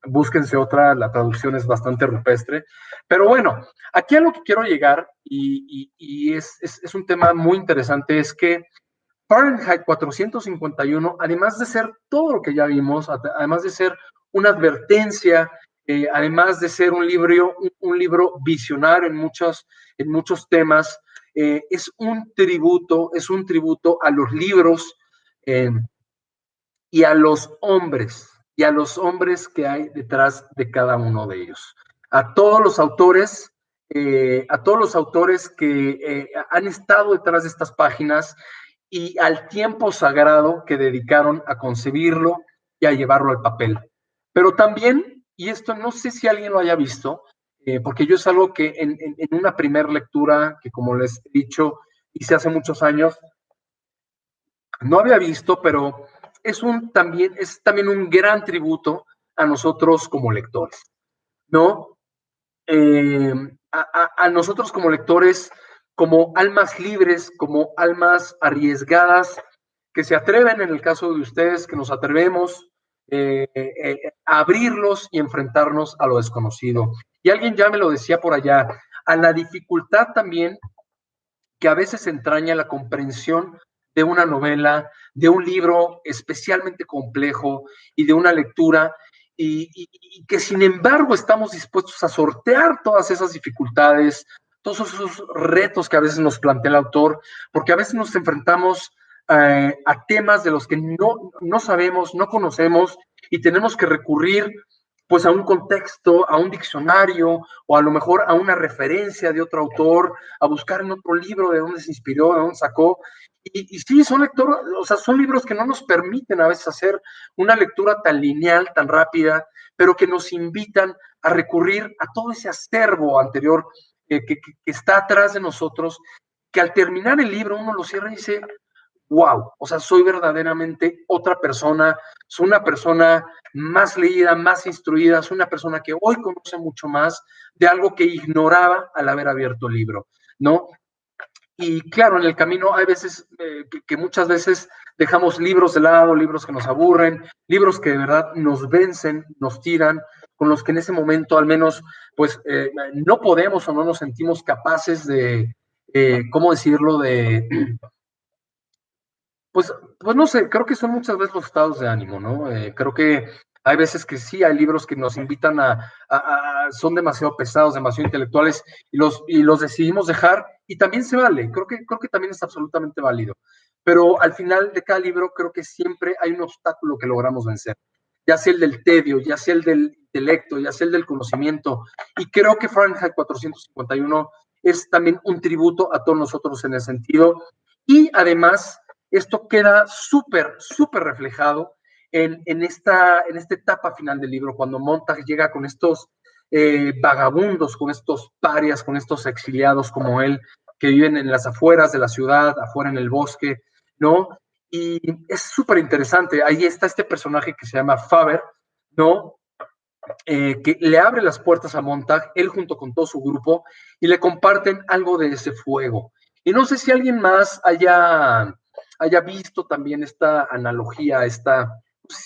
Speaker 1: búsquense otra, la traducción es bastante rupestre. Pero bueno, aquí a lo que quiero llegar, y es un tema muy interesante, es que Fahrenheit 451, además de ser todo lo que ya vimos, además de ser una advertencia, además de ser un libro visionario en muchos temas, es un tributo a los libros, eh, y a los hombres que hay detrás de cada uno de ellos. A todos los autores, que han estado detrás de estas páginas y al tiempo sagrado que dedicaron a concebirlo y a llevarlo al papel. Pero también, y esto no sé si alguien lo haya visto, porque yo es algo que en una primera lectura, que como les he dicho, hice hace muchos años, no había visto, pero es también un gran tributo a nosotros como lectores, ¿no? a nosotros como lectores, como almas libres, como almas arriesgadas, que se atreven, en el caso de ustedes, que nos atrevemos a abrirlos y enfrentarnos a lo desconocido. Y alguien ya me lo decía por allá, a la dificultad también que a veces entraña la comprensión de una novela, de un libro especialmente complejo y de una lectura, y que sin embargo estamos dispuestos a sortear todas esas dificultades, todos esos retos que a veces nos plantea el autor, porque a veces nos enfrentamos a temas de los que no sabemos, no conocemos, y tenemos que recurrir pues a un contexto, a un diccionario, o a lo mejor a una referencia de otro autor, a buscar en otro libro de dónde se inspiró, de dónde sacó. Y sí, son lectores, o sea, son libros que no nos permiten a veces hacer una lectura tan lineal, tan rápida, pero que nos invitan a recurrir a todo ese acervo anterior que está atrás de nosotros, que al terminar el libro uno lo cierra y dice, wow, o sea, soy verdaderamente otra persona, soy una persona más leída, más instruida, soy una persona que hoy conoce mucho más de algo que ignoraba al haber abierto el libro, ¿no? Y claro, en el camino hay veces que muchas veces dejamos libros de lado, libros que nos aburren, libros que de verdad nos vencen, nos tiran, con los que en ese momento al menos pues no podemos o no nos sentimos capaces de, ¿cómo decirlo?, pues no sé, creo que son muchas veces los estados de ánimo, ¿no? Creo que hay veces que sí, hay libros que nos invitan son demasiado pesados, demasiado intelectuales, y los decidimos dejar, y también se vale, creo que también es absolutamente válido. Pero al final de cada libro creo que siempre hay un obstáculo que logramos vencer, ya sea el del tedio, ya sea el del intelecto, ya sea el del conocimiento, y creo que Fahrenheit 451 es también un tributo a todos nosotros en ese sentido, y además esto queda súper, súper reflejado en esta etapa final del libro, cuando Montag llega con estos vagabundos, con estos parias, con estos exiliados como él, que viven en las afueras de la ciudad, afuera en el bosque, ¿no? Y es súper interesante. Ahí está este personaje que se llama Faber, ¿no? Que le abre las puertas a Montag, él junto con todo su grupo, y le comparten algo de ese fuego. Y no sé si alguien más haya visto también esta analogía,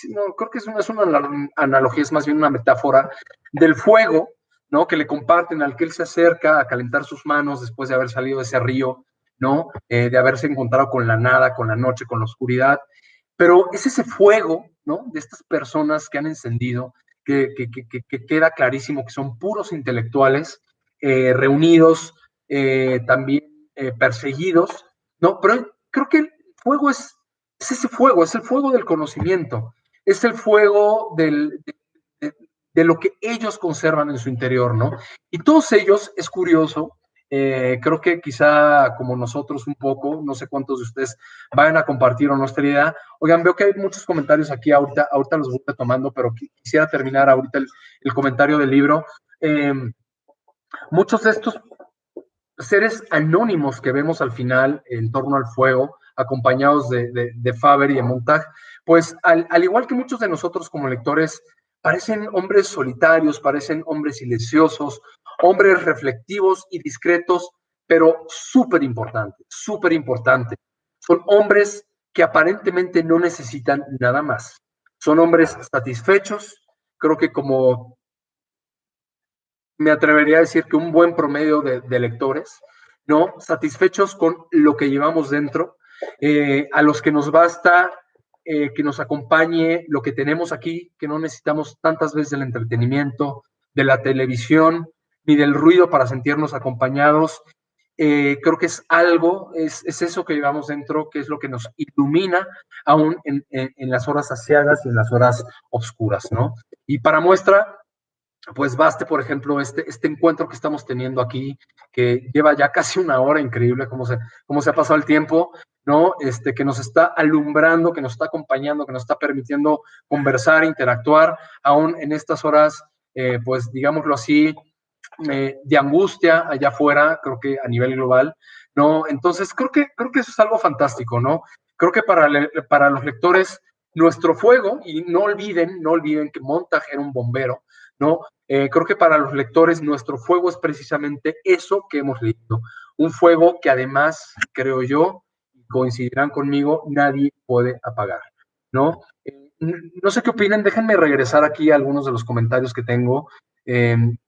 Speaker 1: no, creo que es una analogía, es más bien una metáfora del fuego, ¿no? Que le comparten, al que él se acerca a calentar sus manos después de haber salido de ese río, ¿no? De haberse encontrado con la nada, con la noche, con la oscuridad. Pero es ese fuego, ¿no? De estas personas que han encendido, que queda clarísimo que son puros intelectuales, reunidos, también perseguidos, ¿no? Pero creo que el fuego es ese fuego, es el fuego del conocimiento, es el fuego de lo que ellos conservan en su interior, ¿no? Y todos ellos, es curioso, creo que quizá como nosotros un poco, no sé cuántos de ustedes vayan a compartir o no esta idea. Oigan, veo que hay muchos comentarios aquí, ahorita los voy tomando, pero quisiera terminar ahorita el comentario del libro. Muchos de estos seres anónimos que vemos al final en torno al fuego, acompañados de Faber y de Montag, pues al igual que muchos de nosotros como lectores, parecen hombres solitarios, parecen hombres silenciosos, hombres reflectivos y discretos, pero súper importante, súper importante. Son hombres que aparentemente no necesitan nada más. Son hombres satisfechos, creo que como me atrevería a decir que un buen promedio de lectores, ¿no? Satisfechos con lo que llevamos dentro, a los que nos basta que nos acompañe lo que tenemos aquí, que no necesitamos tantas veces del entretenimiento, de la televisión, ni del ruido para sentirnos acompañados. Creo que es algo, es eso que llevamos dentro, que es lo que nos ilumina aún en las horas asiagas y en las horas oscuras, ¿no? Y para muestra, pues baste, por ejemplo, este encuentro que estamos teniendo aquí, que lleva ya casi una hora, increíble cómo se ha pasado el tiempo, ¿no? Que nos está alumbrando, que nos está acompañando, que nos está permitiendo conversar, interactuar, aún en estas horas, pues digámoslo así, de angustia allá afuera, creo que a nivel global, ¿no? Entonces, creo que eso es algo fantástico, ¿no? Creo que para los lectores, nuestro fuego, y no olviden que Montag era un bombero, ¿no? Creo que para los lectores nuestro fuego es precisamente eso que hemos leído. Un fuego que además, creo yo, coincidirán conmigo, nadie puede apagar, ¿no? No sé qué opinan, déjenme regresar aquí a algunos de los comentarios que tengo.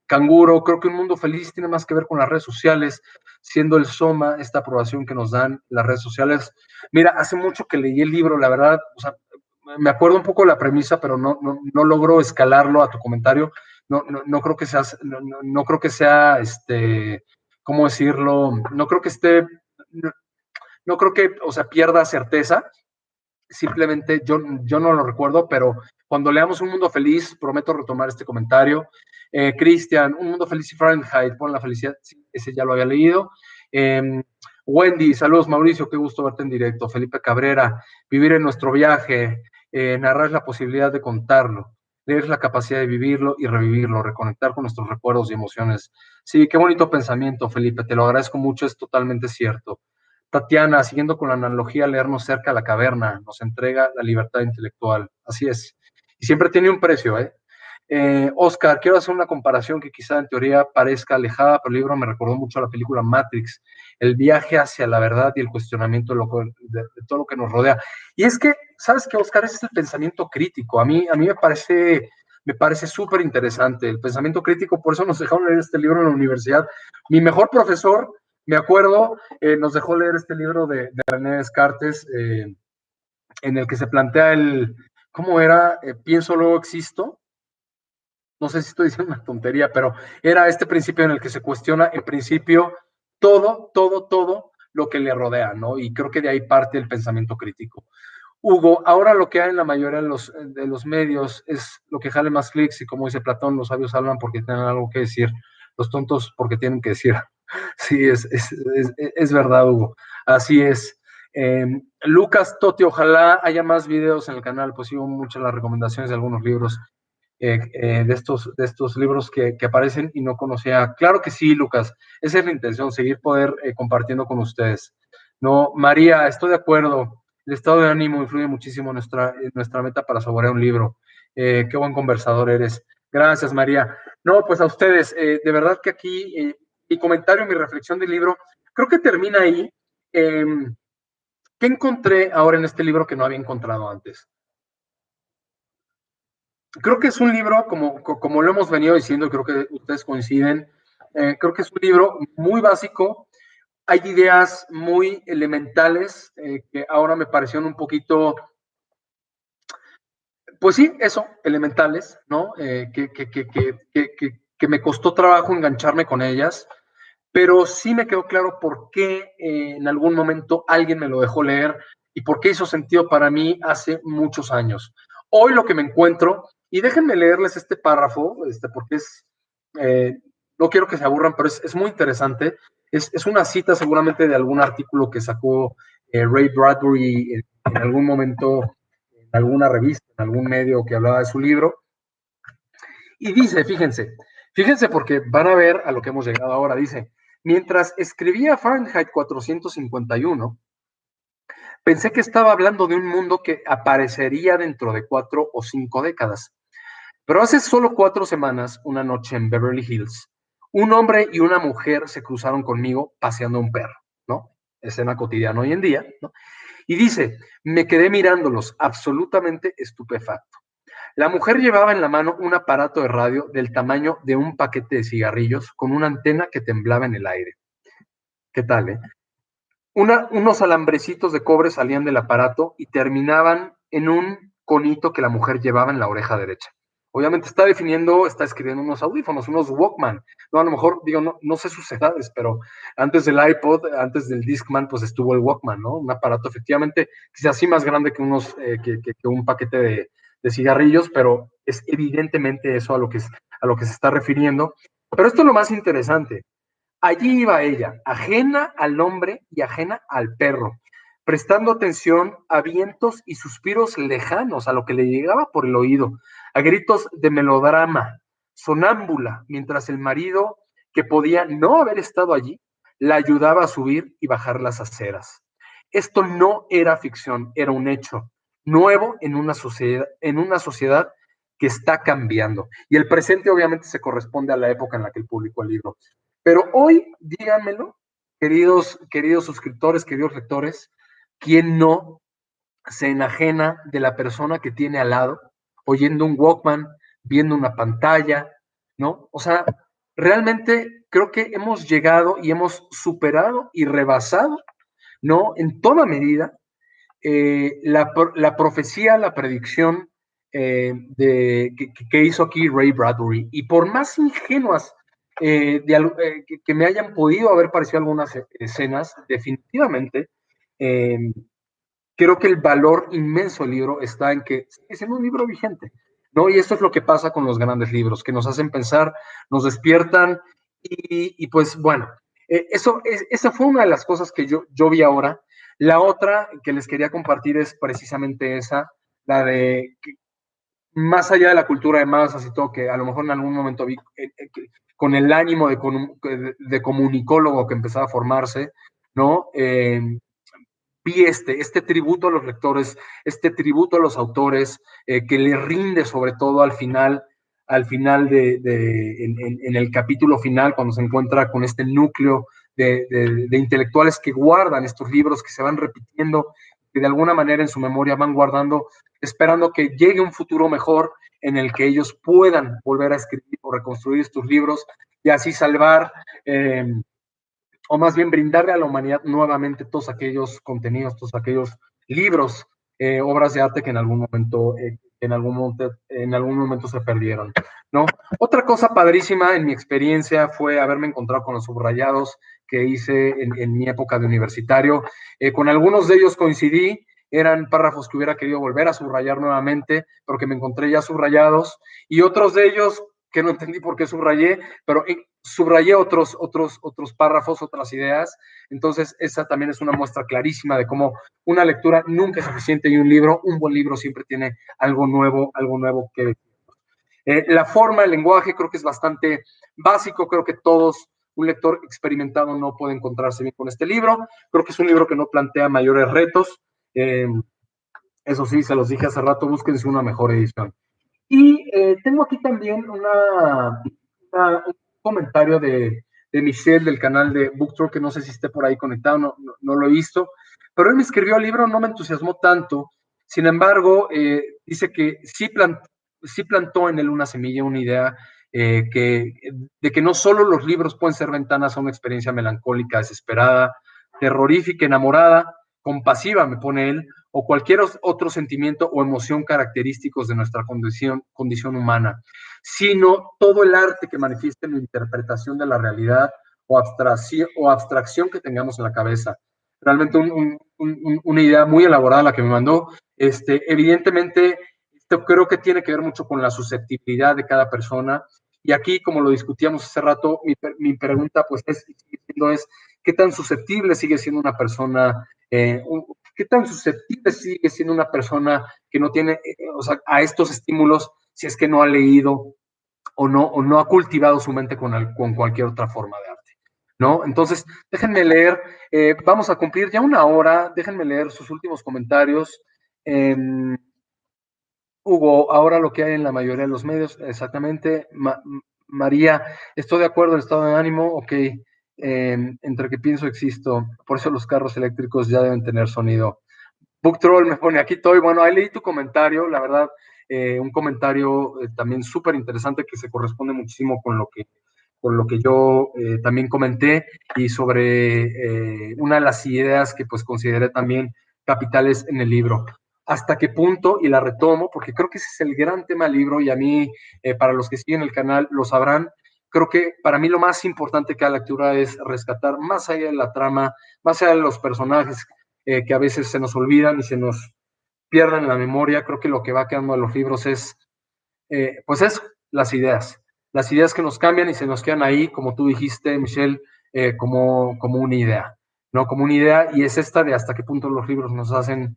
Speaker 1: Canguro, creo que un mundo feliz tiene más que ver con las redes sociales, siendo el Soma esta aprobación que nos dan las redes sociales. Mira, hace mucho que leí el libro, la verdad, o sea, me acuerdo un poco de la premisa, pero no logro escalarlo a tu comentario. No creo que sea, no creo que sea, ¿cómo decirlo? No creo que esté, no creo que, o sea, pierda certeza. Simplemente yo no lo recuerdo, pero cuando leamos Un Mundo Feliz, prometo retomar este comentario. Cristian, Un Mundo Feliz y Fahrenheit, pon la felicidad, sí, ese ya lo había leído. Wendy, saludos Mauricio, qué gusto verte en directo. Felipe Cabrera, vivir en nuestro viaje, narrar la posibilidad de contarlo, leer la capacidad de vivirlo y revivirlo, reconectar con nuestros recuerdos y emociones. Sí, qué bonito pensamiento, Felipe, te lo agradezco mucho, es totalmente cierto. Tatiana, siguiendo con la analogía, leernos cerca a la caverna nos entrega la libertad intelectual. Así es. Y siempre tiene un precio, ¿eh? Oscar, quiero hacer una comparación que quizá en teoría parezca alejada, pero el libro me recordó mucho a la película Matrix, el viaje hacia la verdad y el cuestionamiento de todo lo que nos rodea. Y es que, ¿sabes qué, Oscar? Ese es el pensamiento crítico. A mí me parece súper interesante el pensamiento crítico, por eso nos dejaron leer este libro en la universidad. Mi mejor profesor, me acuerdo, nos dejó leer este libro de René Descartes, en el que se plantea ¿cómo era? Pienso, luego existo. No sé si estoy diciendo una tontería, pero era este principio en el que se cuestiona, en principio, todo lo que le rodea, ¿no? Y creo que de ahí parte el pensamiento crítico. Hugo, ahora lo que hay en la mayoría de los medios es lo que jale más clics y como dice Platón, los sabios hablan porque tienen algo que decir, los tontos porque tienen que decir. Sí, es verdad, Hugo. Así es. Lucas Toti, ojalá haya más videos en el canal, pues sigo muchas las recomendaciones de algunos libros, de estos libros que aparecen y no conocía. Claro que sí, Lucas, esa es la intención, seguir poder compartiendo con ustedes. No, María, estoy de acuerdo. El estado de ánimo influye muchísimo en nuestra meta para saborear un libro. Qué buen conversador eres. Gracias, María. No, pues a ustedes, de verdad que aquí mi comentario, mi reflexión del libro, creo que termina ahí. ¿Qué encontré ahora en este libro que no había encontrado antes? Creo que es un libro, como lo hemos venido diciendo, creo que ustedes coinciden, creo que es un libro muy básico. Hay ideas muy elementales que ahora me parecieron un poquito, pues sí, eso, elementales, ¿no? Que me costó trabajo engancharme con ellas, pero sí me quedó claro por qué en algún momento alguien me lo dejó leer y por qué hizo sentido para mí hace muchos años. Hoy lo que me encuentro, y déjenme leerles este párrafo, porque eh, no quiero que se aburran, pero es muy interesante. Es una cita seguramente de algún artículo que sacó Ray Bradbury en algún momento, en alguna revista, en algún medio que hablaba de su libro. Y dice, fíjense porque van a ver a lo que hemos llegado ahora. Dice, mientras escribía Fahrenheit 451, pensé que estaba hablando de un mundo que aparecería dentro de 4 o 5 décadas. Pero hace solo 4 semanas, una noche en Beverly Hills, un hombre y una mujer se cruzaron conmigo paseando un perro, ¿no? Escena cotidiana hoy en día, ¿no? Y dice, me quedé mirándolos absolutamente estupefacto. La mujer llevaba en la mano un aparato de radio del tamaño de un paquete de cigarrillos con una antena que temblaba en el aire. ¿Qué tal, eh? Unos alambrecitos de cobre salían del aparato y terminaban en un conito que la mujer llevaba en la oreja derecha. Obviamente está escribiendo unos audífonos, unos Walkman. No, a lo mejor, digo, no sé sus edades, pero antes del iPod, antes del Discman, pues estuvo el Walkman, ¿no? Un aparato efectivamente, quizás así más grande que que un paquete de cigarrillos, pero es evidentemente eso a lo que se está refiriendo. Pero esto es lo más interesante. Allí iba ella, ajena al hombre y ajena al perro, prestando atención a vientos y suspiros lejanos, a lo que le llegaba por el oído, a gritos de melodrama, sonámbula, mientras el marido, que podía no haber estado allí, la ayudaba a subir y bajar las aceras. Esto no era ficción, era un hecho nuevo en una sociedad que está cambiando. Y el presente obviamente se corresponde a la época en la que él publicó el libro. Pero hoy, díganmelo, queridos suscriptores, queridos lectores, ¿quién no se enajena de la persona que tiene al lado, oyendo un Walkman, viendo una pantalla, ¿no? O sea, realmente creo que hemos llegado y hemos superado y rebasado, ¿no? En toda medida, la profecía, la predicción que hizo aquí Ray Bradbury. Y por más ingenuas que me hayan podido haber parecido algunas escenas, definitivamente creo que el valor inmenso del libro está en que es un libro vigente, ¿no? Y esto es lo que pasa con los grandes libros, que nos hacen pensar, nos despiertan y pues bueno, esa fue una de las cosas que yo vi ahora. La otra que les quería compartir es precisamente esa, la de que, más allá de la cultura de masas y todo, que a lo mejor en algún momento vi con el ánimo de comunicólogo que empezaba a formarse, ¿no? Vi este tributo a los lectores, este tributo a los autores, que le rinde sobre todo al final en el capítulo final, cuando se encuentra con este núcleo de intelectuales que guardan estos libros, que se van repitiendo, que de alguna manera en su memoria van guardando, esperando que llegue un futuro mejor en el que ellos puedan volver a escribir o reconstruir estos libros y así salvar o más bien brindarle a la humanidad nuevamente todos aquellos contenidos, todos aquellos libros, obras de arte que en algún momento se perdieron, ¿no? Otra cosa padrísima en mi experiencia fue haberme encontrado con los subrayados que hice en mi época de universitario. Con algunos de ellos coincidí, eran párrafos que hubiera querido volver a subrayar nuevamente, pero que me encontré ya subrayados, y otros de ellos que no entendí por qué subrayé, pero subrayé otros párrafos, otras ideas. Entonces, esa también es una muestra clarísima de cómo una lectura nunca es suficiente y un buen libro siempre tiene algo nuevo que decir. La forma, el lenguaje, creo que es bastante básico. Creo que un lector experimentado no puede encontrarse bien con este libro. Creo que es un libro que no plantea mayores retos. Eso sí, se los dije hace rato, búsquense una mejor edición. Y tengo aquí también un comentario de Michelle del canal de BookTok, que no sé si esté por ahí conectado, no lo he visto, pero él me escribió el libro, no me entusiasmó tanto. Sin embargo, dice que sí plantó en él una semilla, una idea de que no solo los libros pueden ser ventanas a una experiencia melancólica, desesperada, terrorífica, enamorada, compasiva, me pone él, o cualquier otro sentimiento o emoción característicos de nuestra condición humana, sino todo el arte que manifiesta la interpretación de la realidad o abstracción que tengamos en la cabeza. Realmente una idea muy elaborada la que me mandó. Evidentemente, esto creo que tiene que ver mucho con la susceptibilidad de cada persona. Y aquí, como lo discutíamos hace rato, mi pregunta pues es, ¿qué tan susceptible sigue siendo una persona? ¿Qué tan susceptible sigue siendo una persona que no tiene, o sea, a estos estímulos, si es que no ha leído o no ha cultivado su mente con cualquier otra forma de arte, ¿no? Entonces, déjenme leer, vamos a cumplir ya una hora, déjenme leer sus últimos comentarios. Hugo, ahora lo que hay en la mayoría de los medios, exactamente. María, estoy de acuerdo, el estado de ánimo, ok. Entre que pienso existo, por eso los carros eléctricos ya deben tener sonido. Book Troll me pone aquí estoy. Bueno, ahí leí tu comentario, la verdad, un comentario también súper interesante que se corresponde muchísimo con lo que yo también comenté y sobre una de las ideas que pues consideré también capitales en el libro. ¿Hasta qué punto? Y la retomo, porque creo que ese es el gran tema del libro y a mí, para los que siguen el canal, lo sabrán. Creo que para mí lo más importante que la lectura es rescatar más allá de la trama, más allá de los personajes que a veces se nos olvidan y se nos pierden en la memoria. Creo que lo que va quedando de los libros es, pues eso, las ideas que nos cambian y se nos quedan ahí, como tú dijiste, Michelle, como una idea, ¿no? Como una idea, y es esta de hasta qué punto los libros nos hacen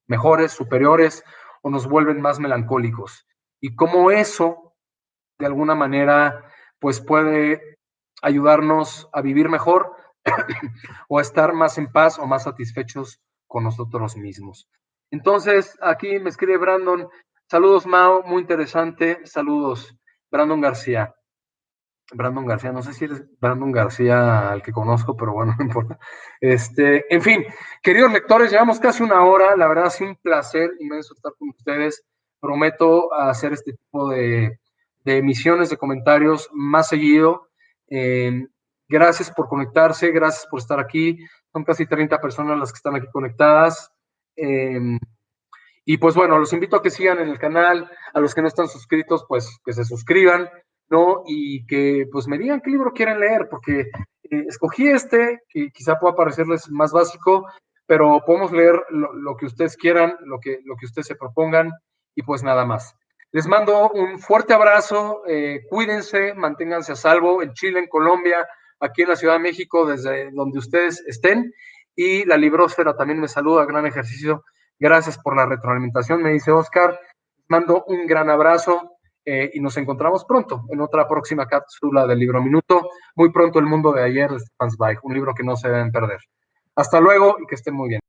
Speaker 1: mejores, superiores, o nos vuelven más melancólicos. Y cómo eso, de alguna manera, pues puede ayudarnos a vivir mejor o a estar más en paz o más satisfechos con nosotros mismos. Entonces, aquí me escribe Brandon, Saludos, Mao, muy interesante. Saludos, Brandon García. Brandon García, no sé si eres Brandon García al que conozco, pero bueno, no importa. En fin, queridos lectores, llevamos casi una hora. La verdad, ha sido un placer inmenso estar con ustedes. Prometo hacer este tipo de emisiones de comentarios más seguido. Eh, Gracias por conectarse, gracias por estar aquí. Son casi 30 personas las que están aquí conectadas. Y pues bueno, los invito a que sigan en el canal, a los que no están suscritos, pues que se suscriban, ¿no? Y que pues me digan qué libro quieren leer, porque escogí que quizá pueda parecerles más básico, pero podemos leer lo que ustedes quieran, lo que ustedes se propongan, y pues nada más. Les mando un fuerte abrazo, cuídense, manténganse a salvo en Chile, en Colombia, aquí en la Ciudad de México, desde donde ustedes estén, y la Librósfera también me saluda, gran ejercicio. Gracias por la retroalimentación, me dice Oscar. Mando un gran abrazo y nos encontramos pronto en otra próxima cápsula del Libro Minuto. Muy pronto El mundo de ayer de Stefan Zweig, un libro que no se deben perder. Hasta luego y que estén muy bien.